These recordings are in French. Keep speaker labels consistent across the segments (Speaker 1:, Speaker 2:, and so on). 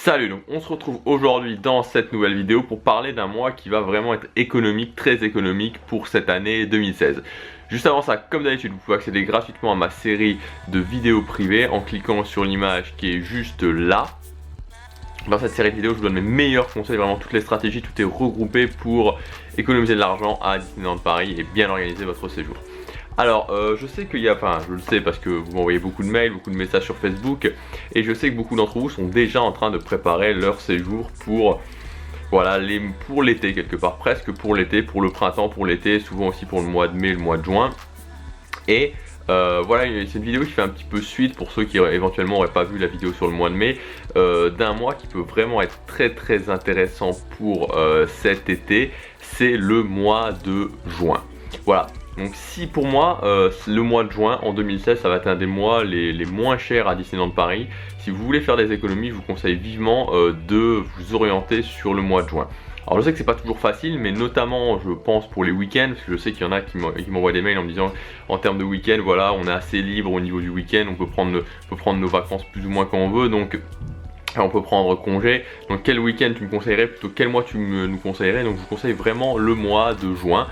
Speaker 1: Salut, donc on se retrouve aujourd'hui dans cette nouvelle vidéo pour parler d'un mois qui va vraiment être économique, très économique pour cette année 2016. Juste avant ça, comme d'habitude, vous pouvez accéder gratuitement à ma série de vidéos privées en cliquant sur l'image qui est juste là. Dans cette série de vidéos, je vous donne mes meilleurs conseils, vraiment toutes les stratégies, tout est regroupé pour économiser de l'argent à Disneyland Paris et bien organiser votre séjour. Alors, je sais qu'il y a, enfin, je le sais parce que vous m'envoyez beaucoup de mails, beaucoup de messages sur Facebook, et je sais que beaucoup d'entre vous sont déjà en train de préparer leur séjour pour, voilà, pour l'été quelque part, presque pour l'été, pour le printemps, pour l'été, souvent aussi pour le mois de mai, le mois de juin. Et voilà, c'est une vidéo qui fait un petit peu suite pour ceux qui éventuellement n'auraient pas vu la vidéo sur le mois de mai, d'un mois qui peut vraiment être très intéressant pour cet été, c'est le mois de juin. Voilà. Donc si pour moi, le mois de juin en 2016, ça va être un des mois les moins chers à Disneyland Paris. Si vous voulez faire des économies, je vous conseille vivement de vous orienter sur le mois de juin. Alors je sais que c'est pas toujours facile, mais notamment je pense pour les week-ends, parce que je sais qu'il y en a qui m'envoient des mails en me disant en termes de week-end, voilà, on est assez libre au niveau du week-end, on peut prendre nos vacances plus ou moins quand on veut, donc on peut prendre congé. Donc quel week-end tu me conseillerais, plutôt quel mois tu nous conseillerais? Donc je vous conseille vraiment le mois de juin.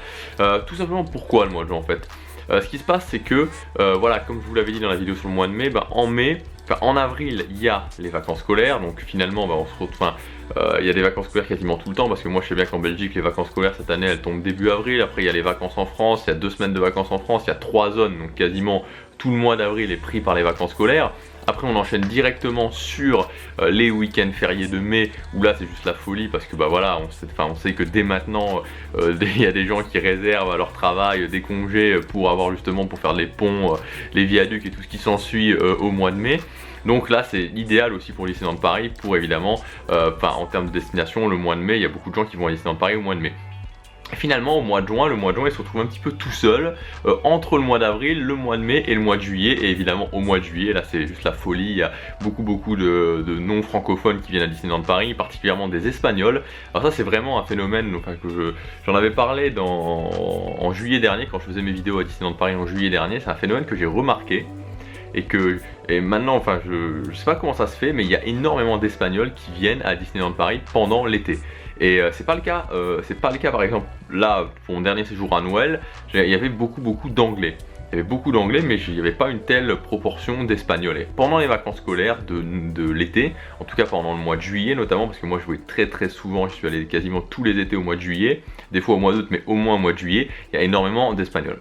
Speaker 1: Tout simplement pourquoi le mois de juin en fait? Ce qui se passe c'est que, voilà, comme je vous l'avais dit dans la vidéo sur le mois de mai, en avril il y a les vacances scolaires, donc finalement on se retrouve, il y a des vacances scolaires quasiment tout le temps, parce que moi je sais bien qu'en Belgique les vacances scolaires cette année elles tombent début avril. Après il y a les vacances en France, il y a 2 semaines de vacances en France, il y a 3 zones, donc quasiment tout le mois d'avril est pris par les vacances scolaires. Après on enchaîne directement sur les week-ends fériés de mai, où là c'est juste la folie, parce que bah voilà, on sait que dès maintenant il y a des gens qui réservent à leur travail des congés pour faire les ponts, les viaducs et tout ce qui s'ensuit au mois de mai. Donc là c'est idéal aussi pour Disneyland Paris, pour évidemment, en termes de destination, le mois de mai, il y a beaucoup de gens qui vont à Disneyland Paris au mois de mai. Finalement au mois de juin, il se retrouve un petit peu tout seul entre le mois d'avril, le mois de mai et le mois de juillet. Et évidemment au mois de juillet, là c'est juste la folie, il y a beaucoup de non francophones qui viennent à Disneyland Paris, particulièrement des Espagnols. Alors ça c'est vraiment un phénomène, enfin, que j'en avais parlé en juillet dernier, quand je faisais mes vidéos à Disneyland Paris en juillet dernier. C'est un phénomène que j'ai remarqué. Et maintenant, enfin, je sais pas comment ça se fait, mais il y a énormément d'Espagnols qui viennent à Disneyland Paris pendant l'été. Et c'est pas le cas par exemple là pour mon dernier séjour à Noël, il y avait beaucoup d'anglais. Il y avait beaucoup d'anglais, mais il n'y avait pas une telle proportion d'espagnols. Et pendant les vacances scolaires de l'été, en tout cas pendant le mois de juillet notamment, parce que moi je vais très souvent, je suis allé quasiment tous les étés au mois de juillet, des fois au mois d'août, mais au moins au mois de juillet, il y a énormément d'espagnols.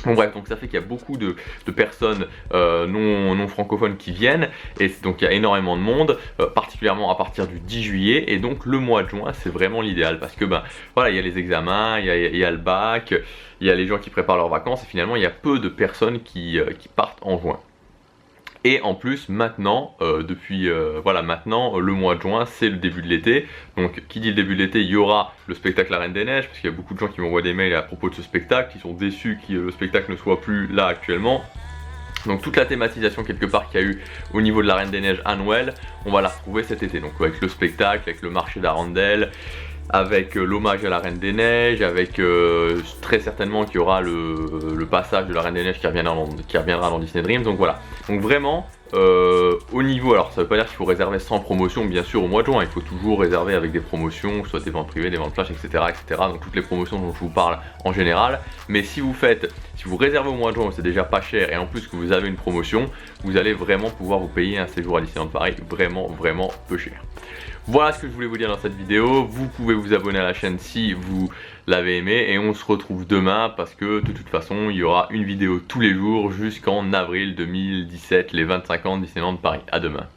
Speaker 1: Bon bref, donc ça fait qu'il y a beaucoup de personnes non francophones qui viennent, et donc il y a énormément de monde, particulièrement à partir du 10 juillet, et donc le mois de juin c'est vraiment l'idéal, parce que voilà, il y a les examens, il y a le bac, il y a les gens qui préparent leurs vacances, et finalement il y a peu de personnes qui partent en juin. Et en plus maintenant, maintenant le mois de juin c'est le début de l'été. Donc qui dit le début de l'été, il y aura le spectacle La Reine des Neiges, parce qu'il y a beaucoup de gens qui m'envoient des mails à propos de ce spectacle, qui sont déçus que le spectacle ne soit plus là actuellement. Donc toute la thématisation quelque part qu'il y a eu au niveau de la Reine des Neiges à Noël, on va la retrouver cet été. Donc avec le spectacle, avec le marché d'Arendelle, avec l'hommage à la Reine des Neiges, avec très certainement qu'il y aura le passage de la Reine des Neiges qui reviendra dans Disney Dreams. Donc voilà, donc vraiment au niveau, alors ça veut pas dire qu'il faut réserver sans promotion bien sûr au mois de juin, il faut toujours réserver avec des promotions, soit des ventes privées, des ventes flash, etc. Donc toutes les promotions dont je vous parle en général. Mais si vous réservez au mois de juin, c'est déjà pas cher, et en plus que vous avez une promotion, vous allez vraiment pouvoir vous payer un séjour à Disneyland Paris vraiment peu cher. Voilà ce que je voulais vous dire dans cette vidéo. Vous pouvez vous abonner à la chaîne si vous l'avez aimé, et on se retrouve demain, parce que de toute façon il y aura une vidéo tous les jours jusqu'en avril 2017, les 25 ans de Disneyland Paris. À demain.